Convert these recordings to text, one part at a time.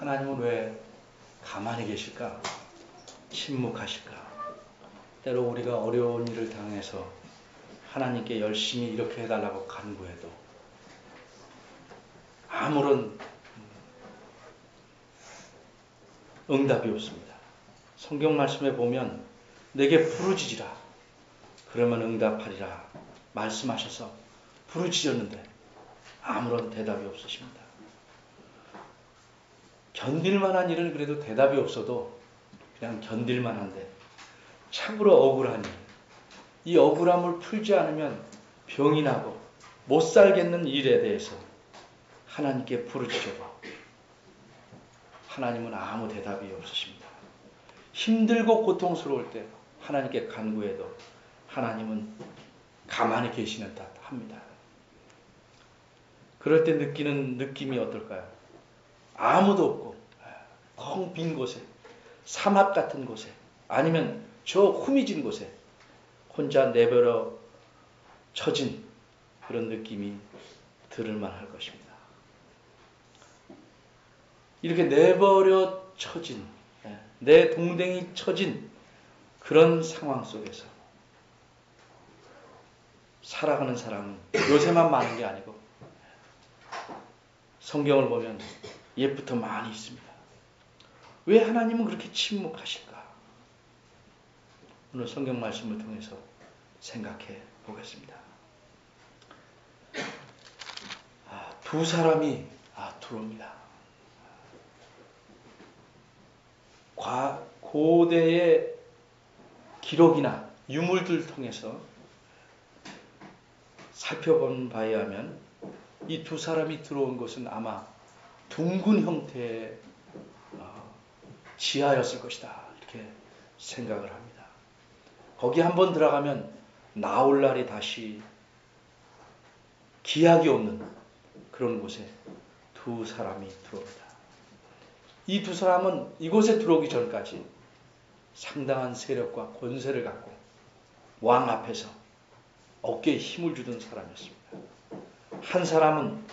하나님은 왜 가만히 계실까? 침묵하실까? 때로 우리가 어려운 일을 당해서 하나님께 열심히 이렇게 해달라고 간구해도 아무런 응답이 없습니다. 성경 말씀에 보면 내게 부르짖으라 그러면 응답하리라 말씀하셔서 부르짖었는데 아무런 대답이 없으십니다. 견딜만한 일은 그래도 대답이 없어도 그냥 견딜만한데 참으로 억울한 일, 이 억울함을 풀지 않으면 병이 나고 못 살겠는 일에 대해서 하나님께 부르짖어도 하나님은 아무 대답이 없으십니다. 힘들고 고통스러울 때 하나님께 간구해도 하나님은 가만히 계시는 듯 합니다. 그럴 때 느끼는 느낌이 어떨까요? 아무도 없고 텅 빈 곳에, 사막 같은 곳에, 아니면 저 후미진 곳에 혼자 내버려 처진 그런 느낌이 들을만 할 것입니다. 이렇게 내버려 처진, 내 동댕이 처진 그런 상황 속에서 살아가는 사람은 요새만 많은 게 아니고 성경을 보면 옛부터 많이 있습니다. 왜 하나님은 그렇게 침묵하실까? 오늘 성경 말씀을 통해서 생각해 보겠습니다. 두 사람이 들어옵니다. 고대의 기록이나 유물들 통해서 살펴본 바에 하면 이 두 사람이 들어온 것은 아마 둥근 형태의 지하였을 것이다 이렇게 생각을 합니다. 거기 한번 들어가면 나올 날이 다시 기약이 없는 그런 곳에 두 사람이 들어옵니다. 이 두 사람은 이곳에 들어오기 전까지 상당한 세력과 권세를 갖고 왕 앞에서 어깨에 힘을 주던 사람이었습니다. 한 사람은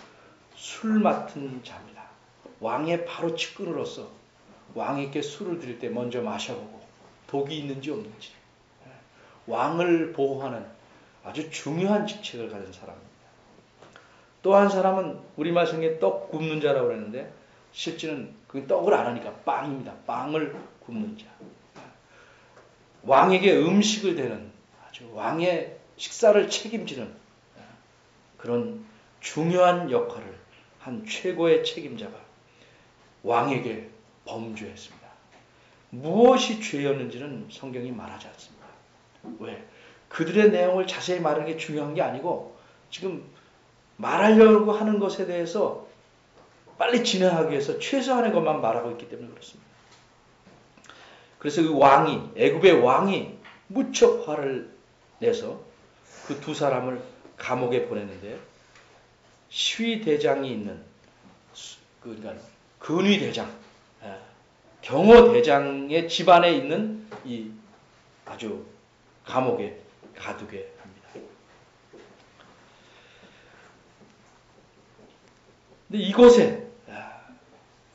술 맡은 자입니다. 왕의 바로 측근으로서 왕에게 술을 드릴 때 먼저 마셔보고 독이 있는지 없는지 왕을 보호하는 아주 중요한 직책을 가진 사람입니다. 또 한 사람은 우리말 성경에 떡 굽는 자라고 그랬는데 실제는 그 떡을 안 하니까 빵입니다. 빵을 굽는 자. 왕에게 음식을 대는 아주 왕의 식사를 책임지는 그런 중요한 역할을 한 최고의 책임자가 왕에게 범죄했습니다. 무엇이 죄였는지는 성경이 말하지 않습니다. 왜? 그들의 내용을 자세히 말하는 게 중요한 게 아니고 지금 말하려고 하는 것에 대해서 빨리 진행하기 위해서 최소한의 것만 말하고 있기 때문에 그렇습니다. 그래서 그 왕이, 애굽의 왕이 무척 화를 내서 그 두 사람을 감옥에 보냈는데 시위대장이 있는 그러니까 근위대장, 경호대장의 집안에 있는 이 아주 감옥에 가두게 합니다. 근데 이곳에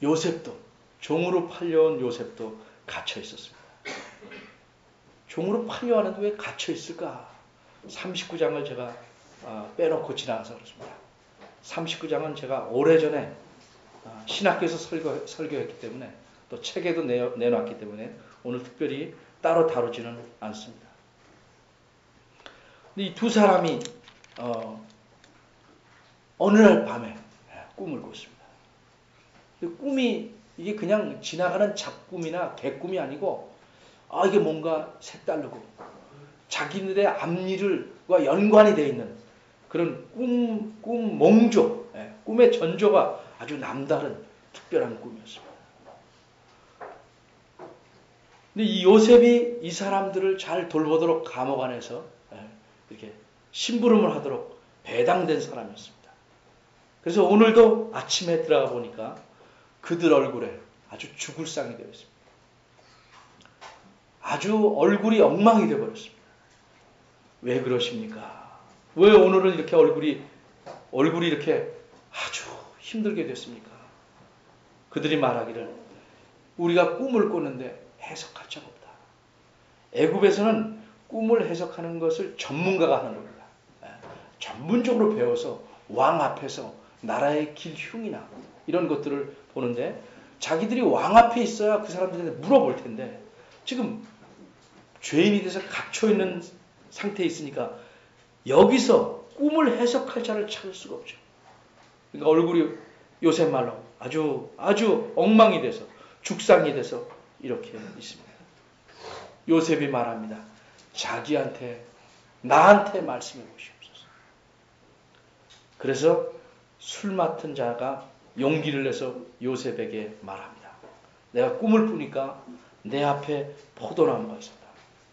요셉도 종으로 팔려온 요셉도 갇혀 있었습니다. 종으로 팔려왔는데 왜 갇혀 있을까? 39장을 제가 빼놓고 지나가서 그렇습니다. 39장은 제가 오래전에 신학교에서 설교했기 때문에 또 책에도 내놨기 때문에 오늘 특별히 따로 다루지는 않습니다. 이 두 사람이 어느 날 밤에 꿈을 꿨습니다. 꿈이 이게 그냥 지나가는 잡꿈이나 개꿈이 아니고 이게 뭔가 색다르고 자기들의 앞일과 연관이 되어 있는 그런 꿈 몽조, 꿈의 전조가 아주 남다른 특별한 꿈이었습니다. 근데 이 요셉이 이 사람들을 잘 돌보도록 감옥 안에서 이렇게 심부름을 하도록 배당된 사람이었습니다. 그래서 오늘도 아침에 들어가 보니까 그들 얼굴에 아주 죽을 상이 되어 있습니다. 아주 얼굴이 엉망이 되어 버렸습니다. 왜 그러십니까? 왜 오늘은 이렇게 얼굴이 이렇게 아주 힘들게 됐습니까? 그들이 말하기를 우리가 꿈을 꿨는데 해석할 자가 없다. 애굽에서는 꿈을 해석하는 것을 전문가가 하는 겁니다. 전문적으로 배워서 왕 앞에서 나라의 길 흉이나 이런 것들을 보는데 자기들이 왕 앞에 있어야 그 사람들한테 물어볼 텐데 지금 죄인이 돼서 갇혀있는 상태에 있으니까 여기서 꿈을 해석할 자를 찾을 수가 없죠. 그러니까 얼굴이 요셉 말로 아주 엉망이 돼서 죽상이 돼서 이렇게 있습니다. 요셉이 말합니다. 자기한테 나한테 말씀해 보시옵소서. 그래서 술 맡은 자가 용기를 내서 요셉에게 말합니다. 내가 꿈을 꾸니까 내 앞에 포도나무가 있었다.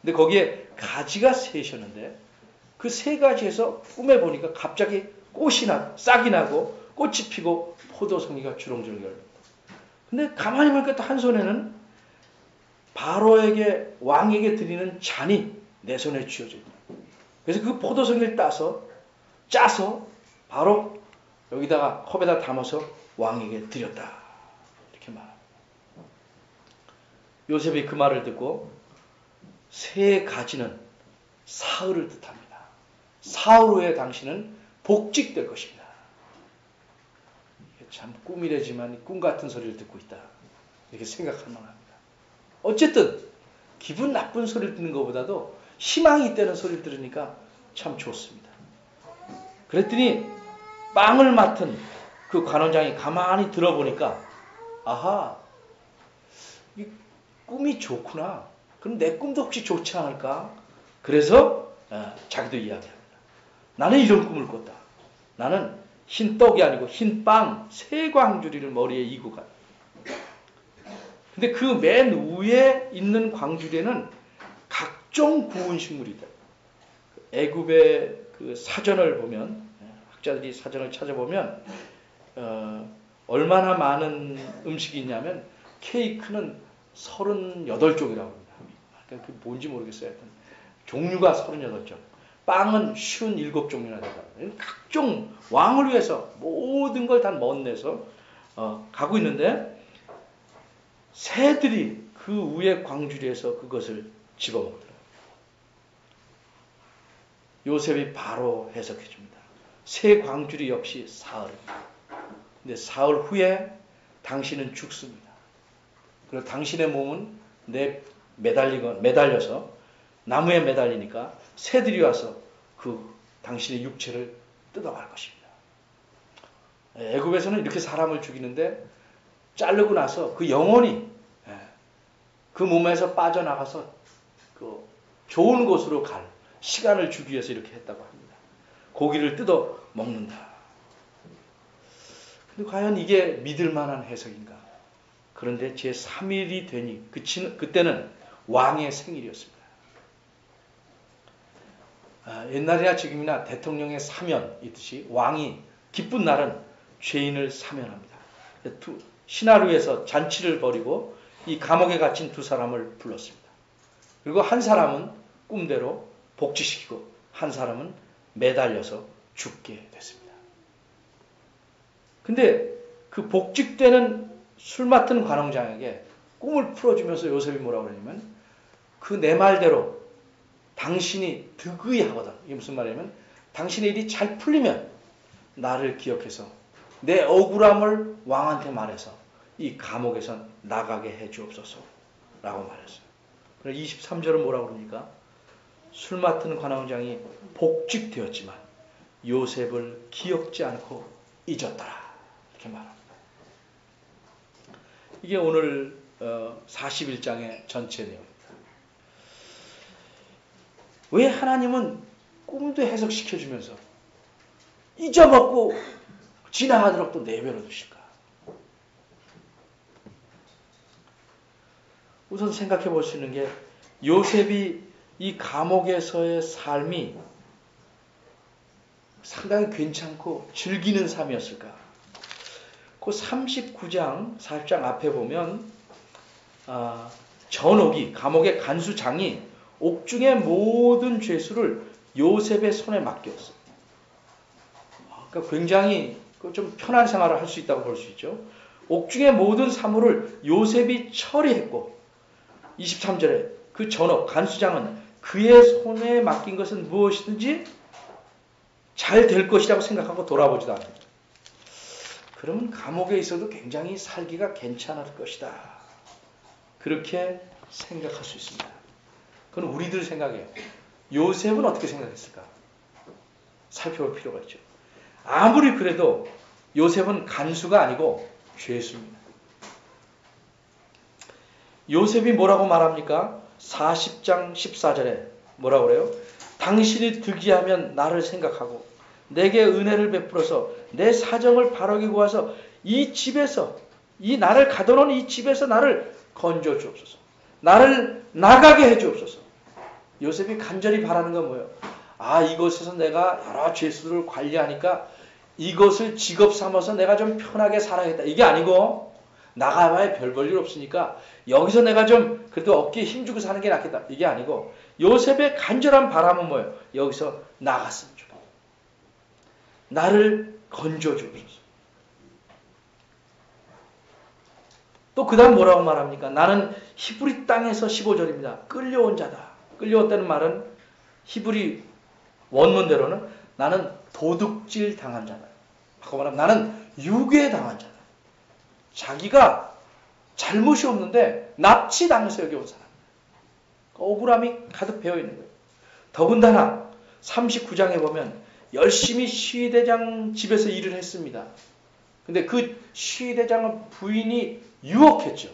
근데 거기에 가지가 셋이었는데 그 세 가지에서 꿈에 보니까 갑자기 싹이 나고 꽃이 피고 포도송이가 주렁주렁 열립니다. 근데 가만히 보니까 또 한 손에는 바로에게 왕에게 드리는 잔이 내 손에 쥐어져 있다. 그래서 그 포도송이를 짜서 바로 여기다가 컵에다 담아서 왕에게 드렸다. 이렇게 말합니다. 요셉이 그 말을 듣고 세 가지는 사흘을 뜻합니다. 사흘 후에 당신은 복직될 것입니다. 참 꿈이래지만 꿈 같은 소리를 듣고 있다. 이렇게 생각할 만합니다. 어쨌든 기분 나쁜 소리를 듣는 것보다도 희망이 있다는 소리를 들으니까 참 좋습니다. 그랬더니 빵을 맡은 그 관원장이 가만히 들어보니까 아하, 이 꿈이 좋구나. 그럼 내 꿈도 혹시 좋지 않을까? 그래서 자기도 이야기합니다. 나는 이런 꿈을 꿨다. 나는 흰 떡이 아니고 흰 빵 세 광주리를 머리에 이고 갔다. 근데 그 맨 위에 있는 광주리에는 각종 구운 식물이다. 애굽의 그 사전을 보면 학자들이 사전을 찾아보면 얼마나 많은 음식이 있냐면 케이크는 38종이라고 합니다. 그러니까 그게 뭔지 모르겠어요. 하여튼 종류가 38종. 빵은 57종이나 되다. 각종 왕을 위해서 모든 걸 다 멋내서 가고 있는데 새들이 그 위에 광주리에서 그것을 집어먹더라고요. 요셉이 바로 해석해 줍니다. 새 광주리 역시 사흘입니다. 근데 사흘 후에 당신은 죽습니다. 그리고 당신의 몸은 매달려서 나무에 매달리니까 새들이 와서 그 당신의 육체를 뜯어갈 것입니다. 애굽에서는 이렇게 사람을 죽이는데 자르고 나서 그 영혼이 그 몸에서 빠져나가서 그 좋은 곳으로 갈 시간을 주기 위해서 이렇게 했다고 합니다. 고기를 뜯어 먹는다. 근데 과연 이게 믿을 만한 해석인가? 그런데 제3일이 되니 그때는 왕의 생일이었습니다. 옛날이나 지금이나 대통령의 사면 있듯이 왕이 기쁜 날은 죄인을 사면합니다. 시나루에서 잔치를 벌이고 이 감옥에 갇힌 두 사람을 불렀습니다. 그리고 한 사람은 꿈대로 복직시키고 한 사람은 매달려서 죽게 됐습니다. 근데 그 복직되는 술 맡은 관원장에게 꿈을 풀어주면서 요셉이 뭐라고 그러냐면 그 내 말대로 당신이 득의 하거든. 이게 무슨 말이냐면 당신의 일이 잘 풀리면 나를 기억해서 내 억울함을 왕한테 말해서 이 감옥에서 나가게 해 주옵소서 라고 말했어요. 그래서 23절은 뭐라고 그럽니까? 술 맡은 관원장이 복직되었지만 요셉을 기억지 않고 잊었더라. 이렇게 말합니다. 이게 오늘 41장의 전체 내용입니다. 왜 하나님은 꿈도 해석시켜주면서 잊어먹고 지나가도록 또 내버려 두실까? 우선 생각해 볼 수 있는 게 요셉이 이 감옥에서의 삶이 상당히 괜찮고 즐기는 삶이었을까? 그 39장, 40장 앞에 보면 전옥이 감옥의 간수장이 옥중의 모든 죄수를 요셉의 손에 맡겼어요. 그러니까 굉장히 좀 편한 생활을 할 수 있다고 볼 수 있죠. 옥중의 모든 사물을 요셉이 처리했고 23절에 그 전업 간수장은 그의 손에 맡긴 것은 무엇이든지 잘 될 것이라고 생각하고 돌아보지도 않습니다. 그러면 감옥에 있어도 굉장히 살기가 괜찮을 것이다. 그렇게 생각할 수 있습니다. 그건 우리들 생각이에요. 요셉은 어떻게 생각했을까? 살펴볼 필요가 있죠. 아무리 그래도 요셉은 간수가 아니고 죄수입니다. 요셉이 뭐라고 말합니까? 40장 14절에 뭐라고 그래요? 당신이 득이하면 나를 생각하고 내게 은혜를 베풀어서 내 사정을 바르게 구하서 이 집에서 이 나를 가둬놓은 이 집에서 나를 건져 주옵소서. 나를 나가게 해 주옵소서. 요셉이 간절히 바라는 건 뭐예요? 아, 이곳에서 내가 여러 죄수들을 관리하니까 이것을 직업 삼아서 내가 좀 편하게 살아야겠다. 이게 아니고 나가봐야 별 볼 일 없으니까 여기서 내가 좀 그래도 어깨에 힘주고 사는 게 낫겠다. 이게 아니고 요셉의 간절한 바람은 뭐예요? 여기서 나갔으면 좋겠다. 나를 건져주옵소서. 또 그 다음 뭐라고 말합니까? 나는 히브리 땅에서 15절입니다. 끌려온 자다. 끌려왔다는 말은 히브리 원문대로는 나는 도둑질 당한 자다. 바꿔 말하면 나는 유괴당한 자다. 자기가 잘못이 없는데 납치당해서 여기 온 사람. 억울함이 가득 배어있는 거예요. 더군다나 39장에 보면 열심히 시위대장 집에서 일을 했습니다. 근데 그 시위대장은 부인이 유혹했죠.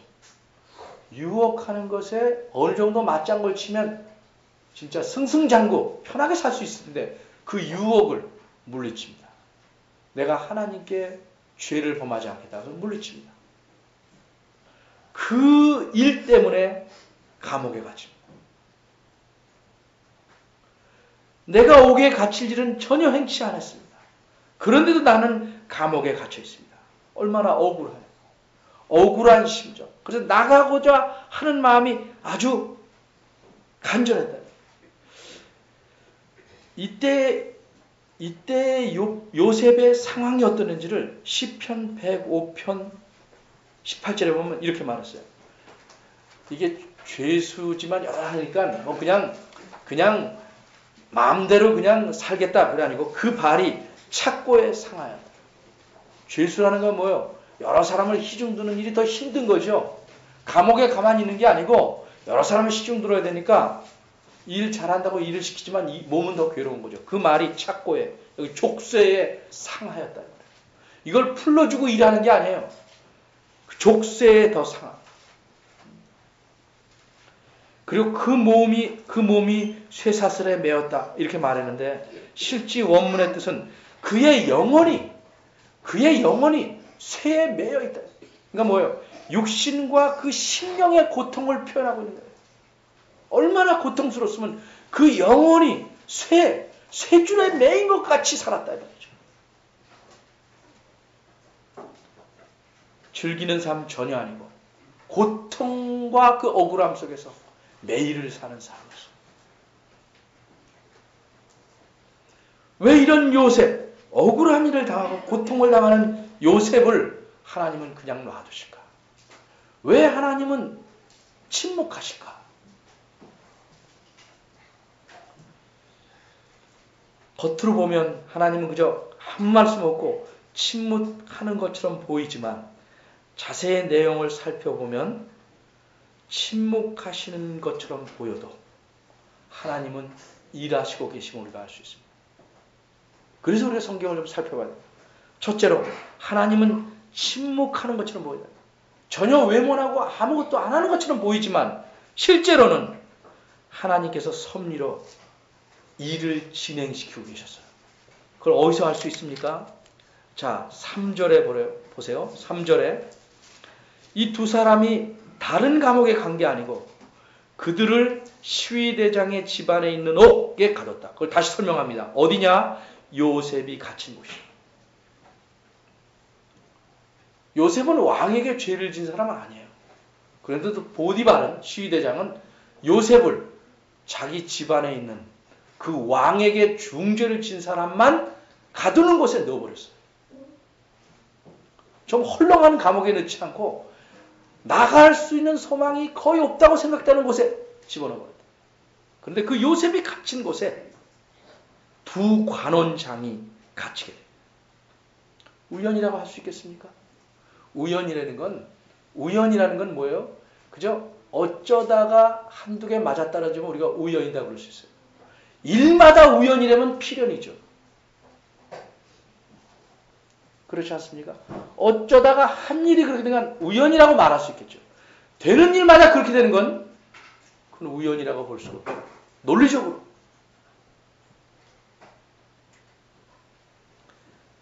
유혹하는 것에 어느 정도 맞장구를 치면 진짜 승승장구 편하게 살 수 있을 텐데 그 유혹을 물리칩니다. 내가 하나님께 죄를 범하지 않겠다 해서 물리칩니다. 그 일 때문에 감옥에 갇힙니다. 내가 옥에 갇힐 일은 전혀 행치 않았습니다. 그런데도 나는 감옥에 갇혀 있습니다. 얼마나 억울해요. 억울한 심정. 그래서 나가고자 하는 마음이 아주 간절했다. 이때 요셉의 상황이 어떠는지를 시편 105편 18절에 보면 이렇게 말했어요. 이게 죄수지만 여러 하니까 뭐 그냥 마음대로 그냥 살겠다 그게 아니고 그 발이 착고에 상하였다. 죄수라는 건 뭐예요? 여러 사람을 희중드는 일이 더 힘든 거죠. 감옥에 가만히 있는 게 아니고 여러 사람을 희중들어야 되니까 일 잘한다고 일을 시키지만 이 몸은 더 괴로운 거죠. 그 말이 착고에 여기 족쇄에 상하였다. 이걸 풀러주고 일하는 게 아니에요. 족쇄에 더 상하. 그리고 그 몸이 쇠사슬에 매었다. 이렇게 말했는데 실제 원문의 뜻은 그의 영혼이 쇠에 매여 있다. 그러니까 뭐예요? 육신과 그 심령의 고통을 표현하고 있는 거예요. 얼마나 고통스러웠으면 그 영혼이 쇠줄에 매인 것 같이 살았다. 이거죠. 즐기는 삶 전혀 아니고 고통과 그 억울함 속에서 매일을 사는 삶이었어. 왜 이런 요셉, 억울한 일을 당하고 고통을 당하는 요셉을 하나님은 그냥 놔두실까? 왜 하나님은 침묵하실까? 겉으로 보면 하나님은 그저 한 말씀 없고 침묵하는 것처럼 보이지만 자세히 내용을 살펴보면 침묵하시는 것처럼 보여도 하나님은 일하시고 계심을 우리가 알 수 있습니다. 그래서 우리가 성경을 좀 살펴봐야 돼요. 첫째로 하나님은 침묵하는 것처럼 보여요. 전혀 외면하고 아무것도 안 하는 것처럼 보이지만 실제로는 하나님께서 섭리로 일을 진행시키고 계셨어요. 그걸 어디서 알 수 있습니까? 자, 3절에 보세요. 3절에 이 두 사람이 다른 감옥에 간 게 아니고 그들을 시위대장의 집안에 있는 옥에 가뒀다. 그걸 다시 설명합니다. 어디냐? 요셉이 갇힌 곳이에요. 요셉은 왕에게 죄를 진 사람은 아니에요. 그런데도 보디발은 시위대장은 요셉을 자기 집안에 있는 그 왕에게 중죄를 진 사람만 가두는 곳에 넣어버렸어요. 좀 헐렁한 감옥에 넣지 않고 나갈 수 있는 소망이 거의 없다고 생각되는 곳에 집어넣어버렸다. 그런데 그 요셉이 갇힌 곳에 두 관원장이 갇히게 돼요. 우연이라고 할 수 있겠습니까? 우연이라는 건 뭐예요? 그저 어쩌다가 한두 개 맞아떨어지면 우리가 우연이다 그럴 수 있어요. 일마다 우연이라면 필연이죠. 그렇지 않습니까? 어쩌다가 한 일이 그렇게 된 건 우연이라고 말할 수 있겠죠. 되는 일마다 그렇게 되는 건 그건 우연이라고 볼 수가 없고 논리적으로.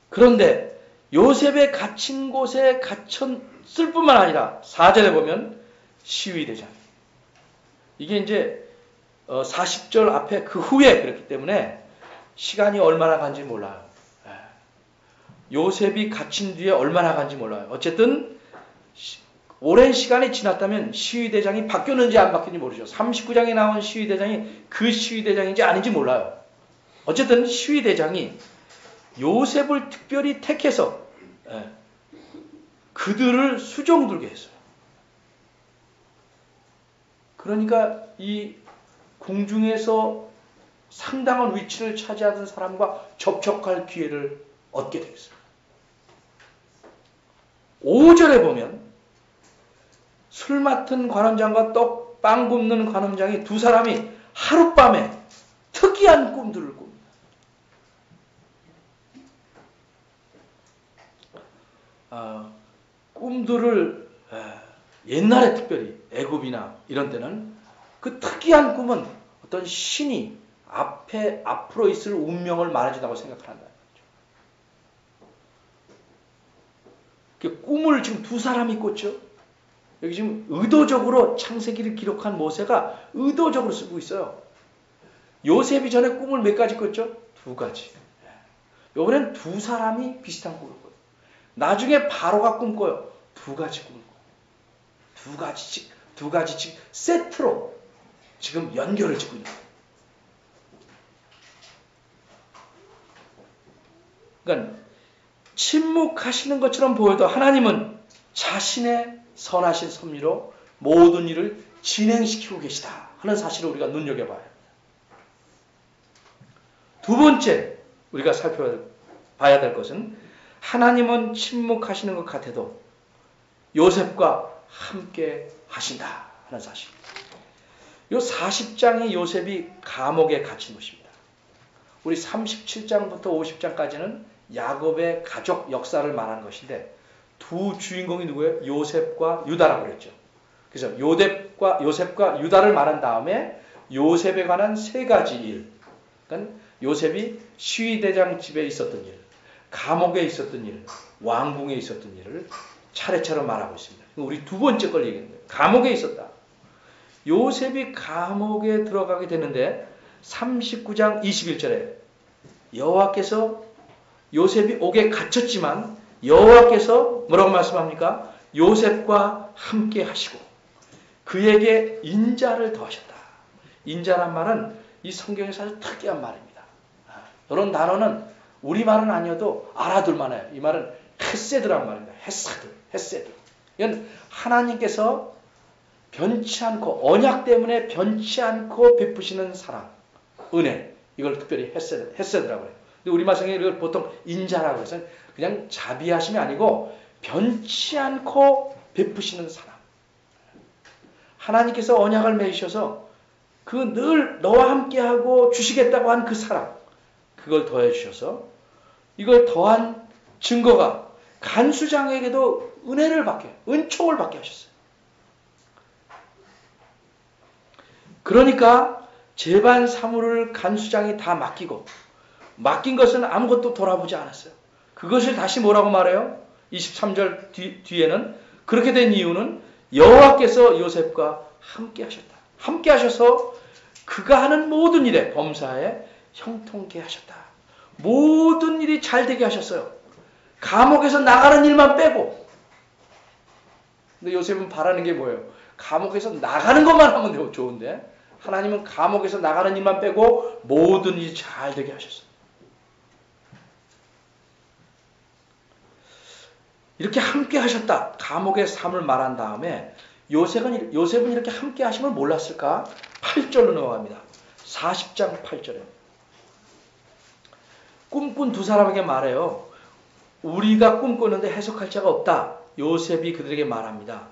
그런데 요셉의 갇힌 곳에 갇혔을 뿐만 아니라 4절에 보면 시위대장. 이게 이제 40절 앞에 그 후에 그렇기 때문에 시간이 얼마나 간지 몰라요. 요셉이 갇힌 뒤에 얼마나 간지 몰라요. 어쨌든 오랜 시간이 지났다면 시위대장이 바뀌었는지 안 바뀌었는지 모르죠. 39장에 나온 시위대장이 그 시위대장인지 아닌지 몰라요. 어쨌든 시위대장이 요셉을 특별히 택해서 그들을 수종들게 했어요. 그러니까 이 궁중에서 상당한 위치를 차지하던 사람과 접촉할 기회를 얻게 되겠어요. 5절에 보면 술 맡은 관원장과 빵 굽는 관원장이 두 사람이 하룻밤에 특이한 꿈들을 꿉니다. 꿈들을 옛날에 특별히 애굽이나 이런 때는 그 특이한 꿈은 어떤 신이 앞으로 있을 운명을 말해준다고 생각한다. 꿈을 지금 두 사람이 꿨죠. 여기 지금 의도적으로 창세기를 기록한 모세가 의도적으로 쓰고 있어요. 요셉이 전에 꿈을 몇 가지 꿨죠? 두 가지. 이번엔 두 사람이 비슷한 꿈을 꿔요. 나중에 바로가 꿈꿔요. 두 가지 꿈을 꿔요. 두 가지씩 세트로 지금 연결을 짓고 있는 거예요. 그러니까 침묵하시는 것처럼 보여도 하나님은 자신의 선하신 섭리로 모든 일을 진행시키고 계시다 하는 사실을 우리가 눈여겨봐야 합니다. 두 번째 우리가 살펴봐야 될 것은 하나님은 침묵하시는 것 같아도 요셉과 함께 하신다 하는 사실입니다. 이 40장의 요셉이 감옥에 갇힌 것입니다. 우리 37장부터 50장까지는 야곱의 가족 역사를 말하는 것인데 두 주인공이 누구예요? 요셉과 유다라고 그랬죠. 그래서 요셉과 유다를 말한 다음에 요셉에 관한 세 가지 일. 그러니까 요셉이 시위대장 집에 있었던 일, 감옥에 있었던 일, 왕궁에 있었던 일을 차례차례 말하고 있습니다. 우리 두 번째 걸 얘기했는데 감옥에 있었다. 요셉이 감옥에 들어가게 되는데 39장 21절에 여호와께서 요셉이 옥에 갇혔지만 여호와께서 뭐라고 말씀합니까? 요셉과 함께 하시고 그에게 인자를 더하셨다. 인자란 말은 이 성경에서 아주 특이한 말입니다. 이런 단어는 우리말은 아니어도 알아둘 만해요. 이 말은 헤세드란 말입니다. 헤세드. 이건 하나님께서 변치 않고 언약 때문에 변치 않고 베푸시는 사랑, 은혜. 이걸 특별히 헤세드라고 해요. 근데 우리말 성경에 이걸 보통 인자라고 해서 그냥 자비하심이 아니고 변치 않고 베푸시는 사랑. 하나님께서 언약을 맺으셔서 그 늘 너와 함께하고 주시겠다고 한 그 사랑, 그걸 더해 주셔서 이걸 더한 증거가 간수장에게도 은총을 받게 하셨어요. 그러니까 재반 사무를 간수장이 다 맡긴 것은 아무것도 돌아보지 않았어요. 그것을 다시 뭐라고 말해요? 23절 뒤에는 그렇게 된 이유는 여호와께서 요셉과 함께 하셨다. 함께 하셔서 그가 하는 모든 일에 범사에 형통케 하셨다. 모든 일이 잘 되게 하셨어요. 감옥에서 나가는 일만 빼고. 근데 요셉은 바라는 게 뭐예요? 감옥에서 나가는 것만 하면 좋은데 하나님은 감옥에서 나가는 일만 빼고 모든 일이 잘 되게 하셨어요. 이렇게 함께 하셨다. 감옥의 삶을 말한 다음에 요셉은 이렇게 함께 하심을 몰랐을까? 8절로 넘어갑니다. 40장 8절에. 꿈꾼 두 사람에게 말해요. 우리가 꿈꾸는데 해석할 자가 없다. 요셉이 그들에게 말합니다.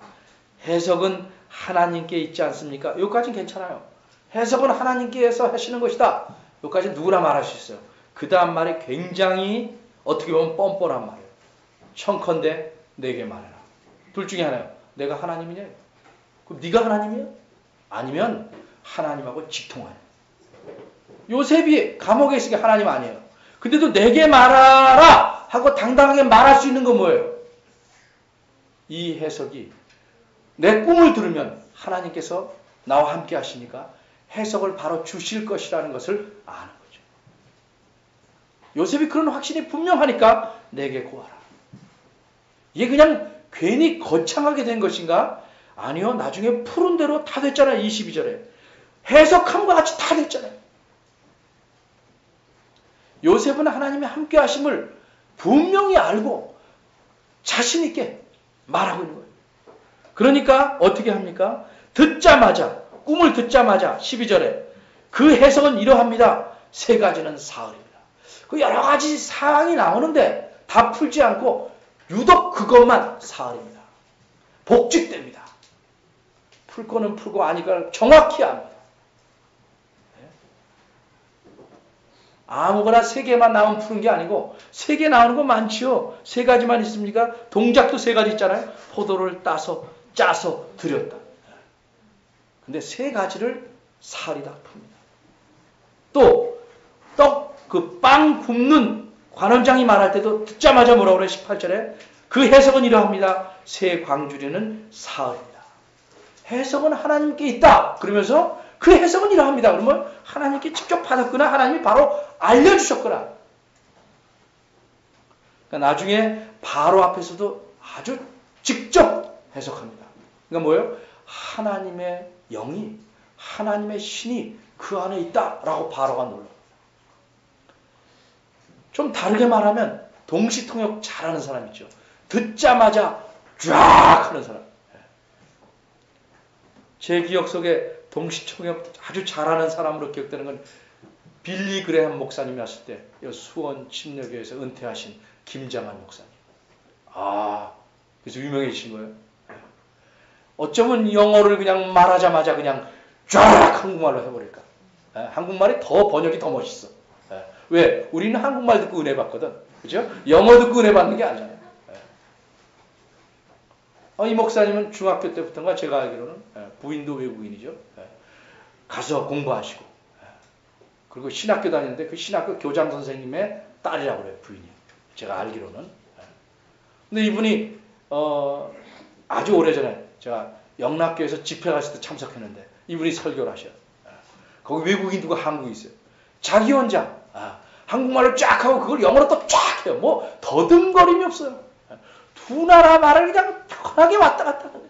해석은 하나님께 있지 않습니까? 여기까지는 괜찮아요. 해석은 하나님께서 하시는 것이다. 여기까지 누구나 말할 수 있어요. 그 다음 말이 굉장히 어떻게 보면 뻔뻔한 말이에요. 청컨대 내게 말해라. 둘 중에 하나예요. 내가 하나님이냐? 그럼 네가 하나님이야? 아니면 하나님하고 직통하냐? 요셉이 감옥에 있으니까 하나님 아니에요. 근데도 내게 말하라 하고 당당하게 말할 수 있는 건 뭐예요? 이 해석이 내 꿈을 들으면 하나님께서 나와 함께 하시니까 해석을 바로 주실 것이라는 것을 아는 거죠. 요셉이 그런 확신이 분명하니까 내게 구하라. 이게 그냥 괜히 거창하게 된 것인가? 아니요. 나중에 푸른 대로 다 됐잖아요. 22절에. 해석함과 같이 다 됐잖아요. 요셉은 하나님의 함께 하심을 분명히 알고 자신 있게 말하고 있는 거예요. 그러니까 어떻게 합니까? 꿈을 듣자마자 12절에 그 해석은 이러합니다. 세 가지는 사흘입니다. 그 여러 가지 사항이 나오는데 다 풀지 않고 유독 그것만 사흘입니다. 복직됩니다. 풀 거는 풀고 아니까 정확히 압니다. 아무거나 세 개만 나오면 푸는 게 아니고 세 개 나오는 거 많지요. 세 가지만 있습니까? 동작도 세 가지 있잖아요. 포도를 따서 짜서 드렸다. 근데 세 가지를 사리다 풉니다. 또 떡 빵 굽는 관원장이 말할 때도 듣자마자 뭐라고 그래? 18절에 그 해석은 이러합니다. 새 광주리는 사흘입니다. 해석은 하나님께 있다. 그러면서 그 해석은 이러합니다. 그러면 하나님께 직접 받았거나 하나님이 바로 알려주셨거나. 그러니까 나중에 바로 앞에서도 아주 직접 해석합니다. 그러니까 뭐예요? 하나님의 영이, 하나님의 신이 그 안에 있다라고 바로가 놀라. 좀 다르게 말하면 동시통역 잘하는 사람 있죠. 듣자마자 쫙 하는 사람. 제 기억 속에 동시통역 아주 잘하는 사람으로 기억되는 건 빌리 그레함 목사님이 왔을 때 수원 침례교회에서 은퇴하신 김장한 목사님. 그래서 유명해지신 거예요. 어쩌면 영어를 그냥 말하자마자 그냥 쫙 한국말로 해버릴까. 한국말이 번역이 더 멋있어. 왜? 우리는 한국말 듣고 은혜 받거든. 그죠? 영어 듣고 은혜 받는 게 아니잖아요. 이 목사님은 중학교 때부터인가 제가 알기로는 부인도 외국인이죠. 가서 공부하시고 그리고 신학교 다니는데 그 신학교 교장 선생님의 딸이라고 그래요. 부인이. 제가 알기로는. 근데 이분이 아주 오래전에 제가 영락교에서 집회 갔을 때 참석했는데 이분이 설교를 하셔요. 거기 외국인 누가 한국에 있어요. 자기 혼자 한국말을 쫙 하고 그걸 영어로 또 쫙 해요. 뭐 더듬거림이 없어요. 두 나라 말을 그냥 편하게 왔다 갔다 하는.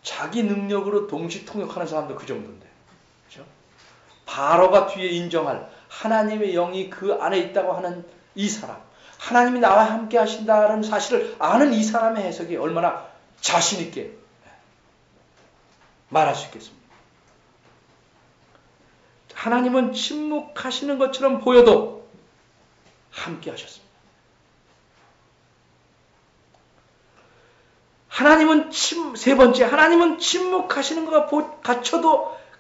자기 능력으로 동시통역하는 사람도 그 정도인데. 그렇죠? 바로가 뒤에 인정할 하나님의 영이 그 안에 있다고 하는 이 사람. 하나님이 나와 함께 하신다는 사실을 아는 이 사람의 해석이 얼마나 자신 있게 말할 수 있겠습니까? 하나님은 침묵하시는 것처럼 보여도 함께 하셨습니다. 세 번째, 하나님은 침묵하시는 것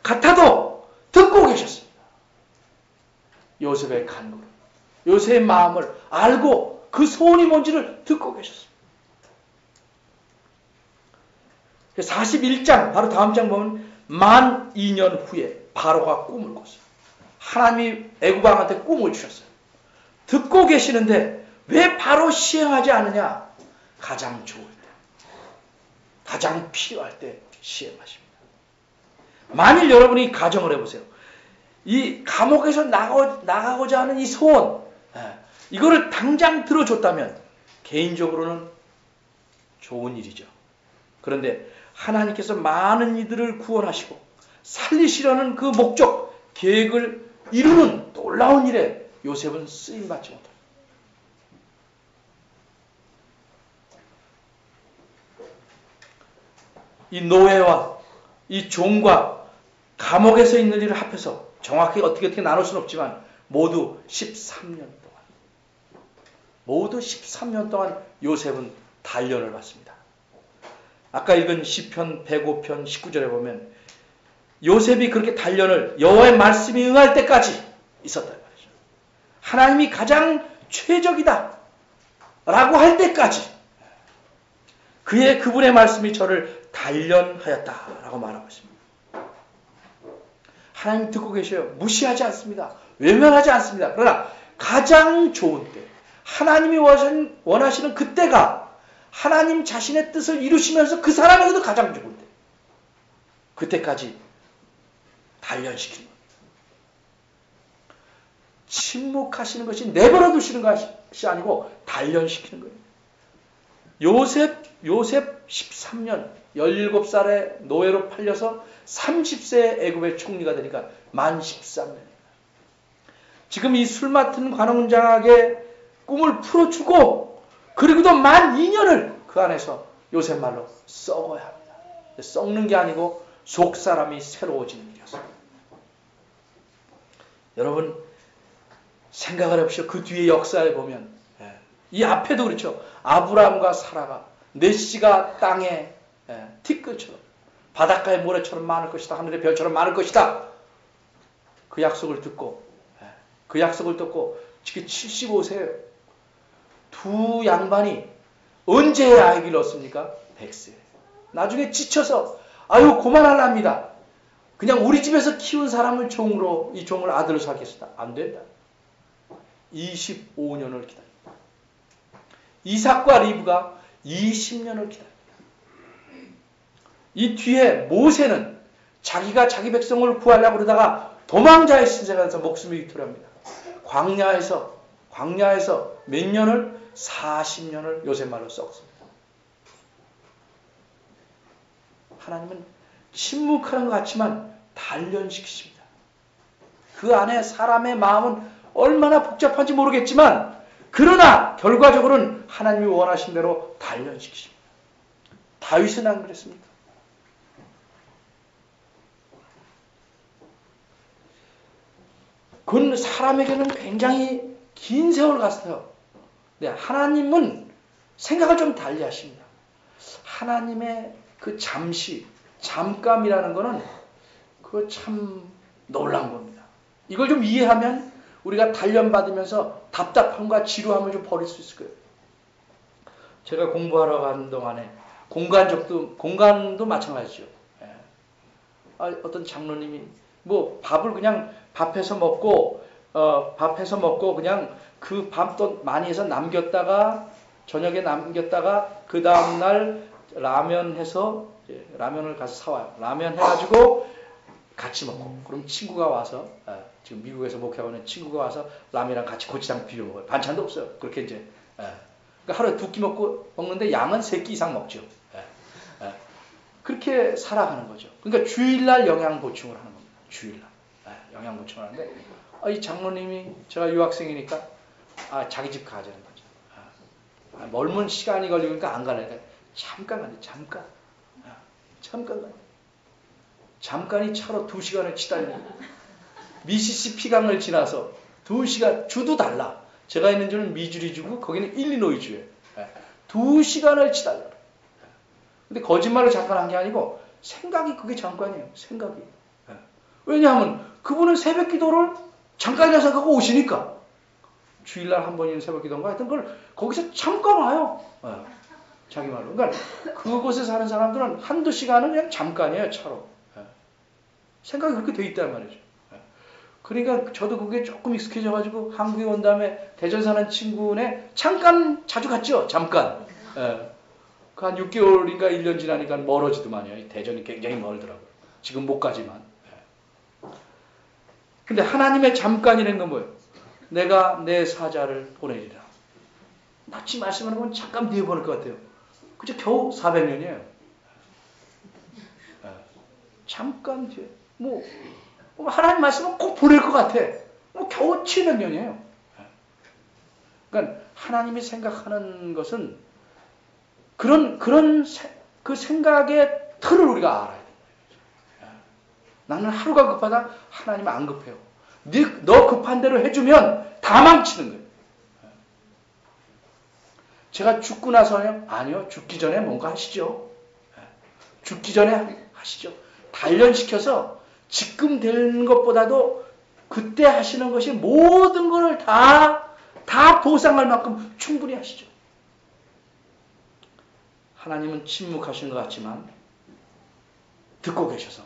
같아도 듣고 계셨습니다. 요셉의 간구를, 요셉의 마음을 알고 그 소원이 뭔지를 듣고 계셨습니다. 41장, 바로 다음 장 보면 만 2년 후에 바로가 꿈을 꿨어요. 하나님이 애국왕한테 꿈을 주셨어요. 듣고 계시는데 왜 바로 시행하지 않느냐? 가장 좋을 때, 가장 필요할 때 시행하십니다. 만일 여러분이 가정을 해보세요. 이 감옥에서 나가고자 하는 이 소원, 이거를 당장 들어줬다면 개인적으로는 좋은 일이죠. 그런데 하나님께서 많은 이들을 구원하시고 살리시려는 그 목적, 계획을 이루는 놀라운 일에 요셉은 쓰임받지 못합니다. 이 노예와 이 종과 감옥에서 있는 일을 합해서 정확히 어떻게 나눌 수는 없지만 모두 13년 동안, 모두 13년 동안 요셉은 단련을 받습니다. 아까 읽은 시편 105편 19절에 보면 요셉이 그렇게 단련을 여호와의 말씀이 응할 때까지 있었단 말이죠. 하나님이 가장 최적이다 라고 할 때까지 그분의 말씀이 저를 단련하였다 라고 말하고 있습니다. 하나님 듣고 계셔요. 무시하지 않습니다. 외면하지 않습니다. 그러나 가장 좋은 때, 하나님이 원하시는 그때가 하나님 자신의 뜻을 이루시면서 그 사람에게도 가장 좋은 때, 그때까지 단련시키는 겁니다. 침묵하시는 것이 내버려 두시는 것이 아니고 단련시키는 거예요. 요셉 13년, 17살에 노예로 팔려서 30세에 애굽의 총리가 되니까 만 13년입니다. 지금 이 술 맡은 관원장에게 꿈을 풀어주고 그리고도 만 2년을 그 안에서 요셉 말로 썩어야 합니다. 썩는 게 아니고 속 사람이 새로워지는 일이었습니다. 여러분 생각을 해보시오. 그 뒤에 역사에 보면 이 앞에도 그렇죠. 아브라함과 사라가 넷시가 땅에 티끌처럼 바닷가의 모래처럼 많을 것이다. 하늘의 별처럼 많을 것이다. 그 약속을 듣고 지금 75세예요. 두 양반이 언제 아기를 얻습니까? 100세. 나중에 지쳐서 아유 그만하랍니다. 그냥 우리 집에서 키운 사람을 종으로 이 종을 아들로 삼겠습니다. 안 된다. 25년을 기다립니다. 이삭과 리브가 20년을 기다립니다. 이 뒤에 모세는 자기가 자기 백성을 구하려고 그러다가 도망자의 신세가서 목숨이 위태로합니다. 광야에서 몇 년을? 40년을 요셉 말로 썩습니다. 하나님은 침묵하는 것 같지만 단련시키십니다. 그 안에 사람의 마음은 얼마나 복잡한지 모르겠지만 그러나 결과적으로는 하나님이 원하신 대로 단련시키십니다. 다윗은 안 그랬습니까? 그건 사람에게는 굉장히 긴 세월 갔어요. 네, 하나님은 생각을 좀 달리 하십니다. 하나님의 그 잠깐이라는 거는 그거 참 놀라운 겁니다. 이걸 좀 이해하면 우리가 단련받으면서 답답함과 지루함을 좀 버릴 수 있을 거예요. 제가 공부하러 가는 동안에 공간도 마찬가지죠. 어떤 장로님이 뭐 밥을 그냥 밥해서 먹고 그냥 그 밥도 많이 해서 남겼다가 저녁에 남겼다가 그 다음날 라면을 가서 사와요. 라면 해가지고 같이 먹고 그럼 친구가 와서 지금 미국에서 목회하고 있는 친구가 와서 라면이랑 같이 고추장 비벼 먹어요. 반찬도 없어요. 그렇게 이제 그러니까 하루에 2끼 먹는데 양은 3끼 이상 먹죠. 그렇게 살아가는 거죠. 그러니까 주일날 영양 보충을 하는 겁니다. 주일날 영양 보충을 하는데 이 장로님이 제가 유학생이니까 자기 집 가자는 거죠. 멀면 시간이 걸리니까 안 가려니까 잠깐 가요. 잠깐이 차로 2시간을 치달립니다. 미시시피강을 지나서 2시간, 주도 달라. 제가 있는 주는 미주리 주고 거기는 일리노이 주예요. 2시간을 치달려요. 근데 거짓말을 잠깐 한 게 아니고 생각이 그게 잠깐이에요. 생각이. 왜냐하면 그분은 새벽 기도를 잠깐이나 생각하고 오시니까. 주일날 한 번이는 새벽 기도인가 하여튼 그걸 거기서 잠깐 와요. 자기 말로. 그러니까 그곳에 사는 사람들은 한두 시간은 그냥 잠깐이에요. 차로. 생각이 그렇게 돼 있단 말이죠. 그러니까 저도 그게 조금 익숙해져가지고 한국에 온 다음에 대전 사는 친구네 잠깐 자주 갔죠. 잠깐. 그 한 6개월인가 1년 지나니까 멀어지더만요. 대전이 굉장히 멀더라고요. 지금 못 가지만. 근데 하나님의 잠깐이라는 건 뭐예요? 내가 내 사자를 보내리라. 마치 말씀하는 건 잠깐 뒤에 보낼 것 같아요. 그저 겨우 400년이에요. 잠깐 뒤에. 하나님 말씀은 꼭 보낼 것 같아. 겨우 700년이에요. 그러니까 하나님이 생각하는 것은 그 생각에 틀을 우리가 알아야 돼요. 나는 하루가 급하다. 하나님은 안 급해요. 너 급한 대로 해주면 다 망치는 거예요. 제가 죽고 나서요? 아니요. 죽기 전에 뭔가 하시죠. 죽기 전에 하시죠. 단련시켜서 지금 되는 것보다도 그때 하시는 것이 모든 것을 다 보상할 만큼 충분히 하시죠. 하나님은 침묵하신 것 같지만 듣고 계셔서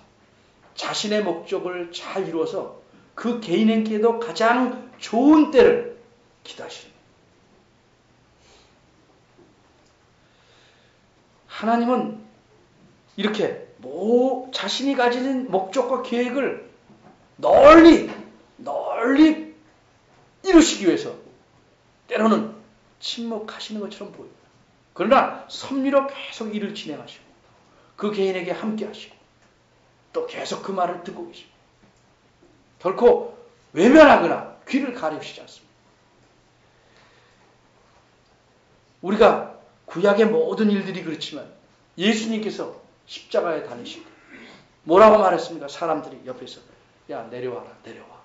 자신의 목적을 잘 이루어서 그 개인에게도 가장 좋은 때를 기다리십니다. 하나님은 이렇게 자신이 가진 목적과 계획을 널리 이루시기 위해서 때로는 침묵하시는 것처럼 보입니다. 그러나 섭리로 계속 일을 진행하시고 그 개인에게 함께 하시고 또 계속 그 말을 듣고 계십니다. 결코 외면하거나 귀를 가리시지 않습니다. 우리가 구약의 모든 일들이 그렇지만 예수님께서 십자가에 다니시고 뭐라고 말했습니까? 사람들이 옆에서 야 내려와라 내려와.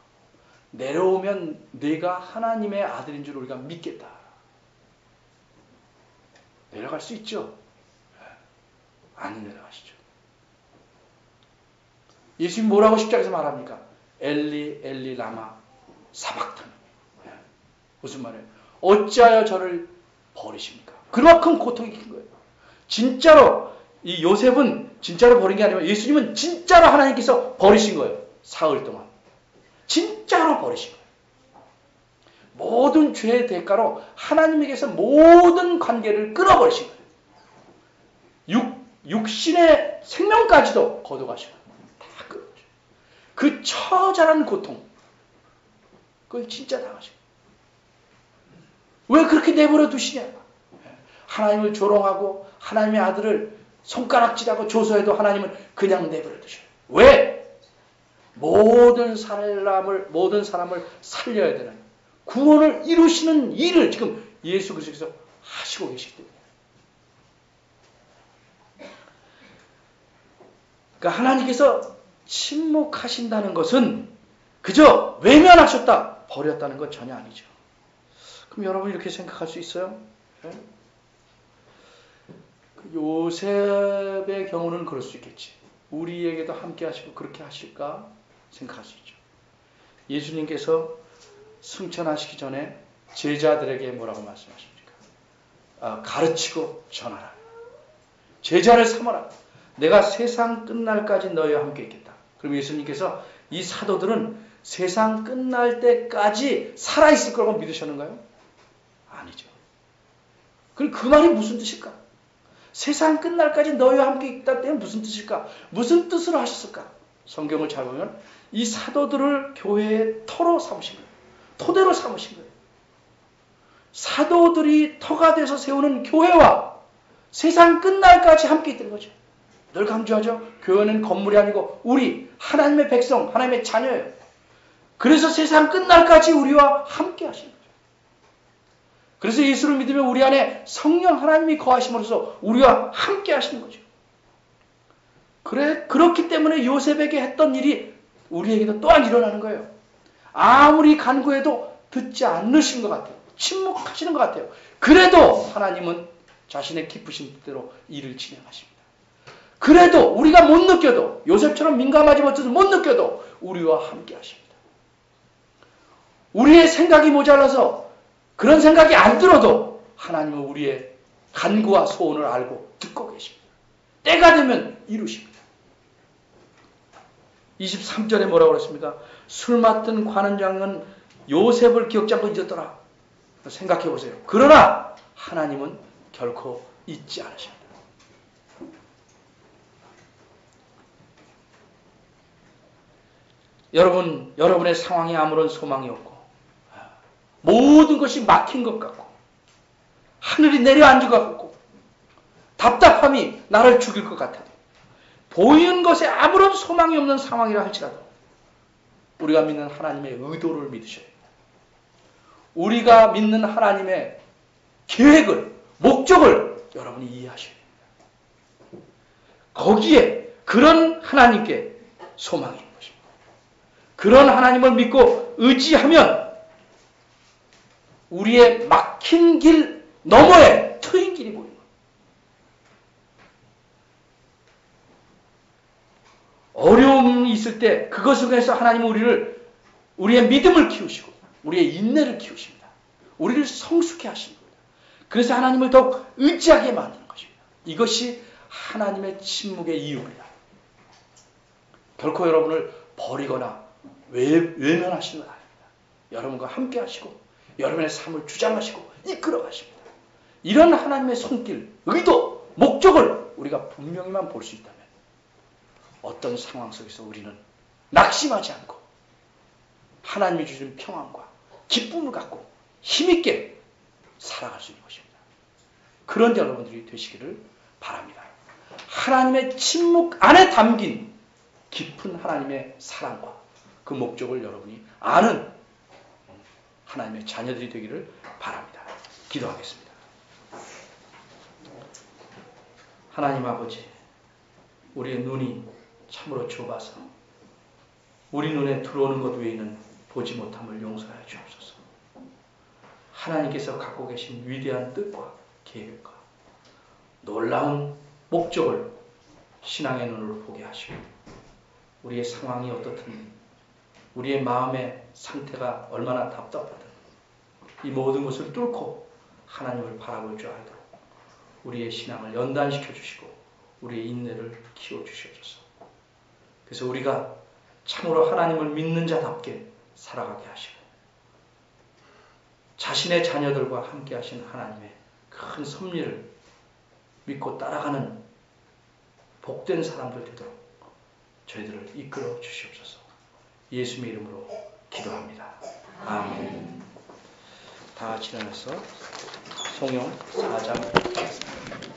내려오면 네가 하나님의 아들인 줄 우리가 믿겠다. 내려갈 수 있죠? 안 내려가시죠. 예수님 뭐라고 십자가에서 말합니까? 엘리 엘리 라마 사박타니. 무슨 말이에요? 어찌하여 저를 버리십니까? 그만큼 고통이 큰 거예요. 진짜로 이 요셉은 진짜로 버린 게 아니라 예수님은 진짜로 하나님께서 버리신 거예요. 사흘 동안. 진짜로 버리신 거예요. 모든 죄의 대가로 하나님에게서 모든 관계를 끊어버리신 거예요. 육신의 생명까지도 거둬가시고 다 끊어버리죠. 그 처절한 고통 그걸 진짜 당하시고 왜 그렇게 내버려 두시냐? 하나님을 조롱하고 하나님의 아들을 손가락질하고 조소해도 하나님은 그냥 내버려 두셔요. 왜? 모든 사람을 살려야 되는 구원을 이루시는 일을 지금 예수 그리스도께서 하시고 계시기 때문에. 그러니까 하나님께서 침묵하신다는 것은 그저 외면하셨다, 버렸다는 건 전혀 아니죠. 그럼 여러분 이렇게 생각할 수 있어요? 네? 요셉의 경우는 그럴 수 있겠지. 우리에게도 함께 하시고 그렇게 하실까 생각할 수 있죠. 예수님께서 승천하시기 전에 제자들에게 뭐라고 말씀하십니까? 가르치고 전하라. 제자를 삼아라. 내가 세상 끝날까지 너희와 함께 있겠다. 그럼 예수님께서 이 사도들은 세상 끝날 때까지 살아있을 거라고 믿으셨는가요? 아니죠. 그럼 그 말이 무슨 뜻일까? 세상 끝날까지 너희와 함께 있다 때는 무슨 뜻일까? 무슨 뜻으로 하셨을까? 성경을 잘 보면 이 사도들을 교회의 터로 삼으신 거예요. 토대로 삼으신 거예요. 사도들이 터가 돼서 세우는 교회와 세상 끝날까지 함께 있던 거죠. 늘 강조하죠. 교회는 건물이 아니고 우리 하나님의 백성, 하나님의 자녀예요. 그래서 세상 끝날까지 우리와 함께 하시는 거죠. 그래서 예수를 믿으면 우리 안에 성령 하나님이 거하심으로써 우리와 함께 하시는 거죠. 그렇기 때문에 요셉에게 했던 일이 우리에게도 또한 일어나는 거예요. 아무리 간구해도 듣지 않으신 것 같아요. 침묵하시는 것 같아요. 그래도 하나님은 자신의 기쁘신 뜻대로 일을 진행하십니다. 그래도 우리가 못 느껴도 요셉처럼 민감하지 못해서 못 느껴도 우리와 함께 하십니다. 우리의 생각이 모자라서 그런 생각이 안 들어도 하나님은 우리의 간구와 소원을 알고 듣고 계십니다. 때가 되면 이루십니다. 23절에 뭐라고 그랬습니까? 술 맡은 관원장은 요셉을 기억지 않고 잊었더라. 생각해 보세요. 그러나 하나님은 결코 잊지 않으십니다. 여러분의 상황에 아무런 소망이 없고 모든 것이 막힌 것 같고 하늘이 내려앉은 것 같고 답답함이 나를 죽일 것 같아도 보이는 것에 아무런 소망이 없는 상황이라 할지라도 우리가 믿는 하나님의 의도를 믿으셔야 됩니다. 우리가 믿는 하나님의 계획을, 목적을 여러분이 이해하셔야 됩니다. 거기에 그런 하나님께 소망이 있는 것입니다. 그런 하나님을 믿고 의지하면 우리의 막힌 길 너머에 트인 길이 보입니다. 어려움이 있을 때 그것을 통해서 하나님은 우리의 믿음을 키우시고 우리의 인내를 키우십니다. 우리를 성숙해 하십니다. 그래서 하나님을 더욱 의지하게 만드는 것입니다. 이것이 하나님의 침묵의 이유입니다. 결코 여러분을 버리거나 외면하시는 건 아닙니다. 여러분과 함께 하시고 여러분의 삶을 주장하시고 이끌어 가십니다. 이런 하나님의 손길, 의도, 목적을 우리가 분명히만 볼 수 있다면 어떤 상황 속에서 우리는 낙심하지 않고 하나님이 주신 평안과 기쁨을 갖고 힘있게 살아갈 수 있는 것입니다. 그런 여러분들이 되시기를 바랍니다. 하나님의 침묵 안에 담긴 깊은 하나님의 사랑과 그 목적을 여러분이 아는 하나님의 자녀들이 되기를 바랍니다. 기도하겠습니다. 하나님 아버지, 우리의 눈이 참으로 좁아서 우리 눈에 들어오는 것 외에는 보지 못함을 용서하여 주옵소서. 하나님께서 갖고 계신 위대한 뜻과 계획과 놀라운 목적을 신앙의 눈으로 보게 하시고 우리의 상황이 어떻든 우리의 마음의 상태가 얼마나 답답하든 이 모든 것을 뚫고 하나님을 바라볼 줄 알도록 우리의 신앙을 연단시켜 주시고 우리의 인내를 키워 주시옵소서. 그래서 우리가 참으로 하나님을 믿는 자답게 살아가게 하시고 자신의 자녀들과 함께 하신 하나님의 큰 섭리를 믿고 따라가는 복된 사람들 되도록 저희들을 이끌어 주시옵소서. 예수님의 이름으로 기도합니다. 아멘. 다 같이 일어나서 성경 4장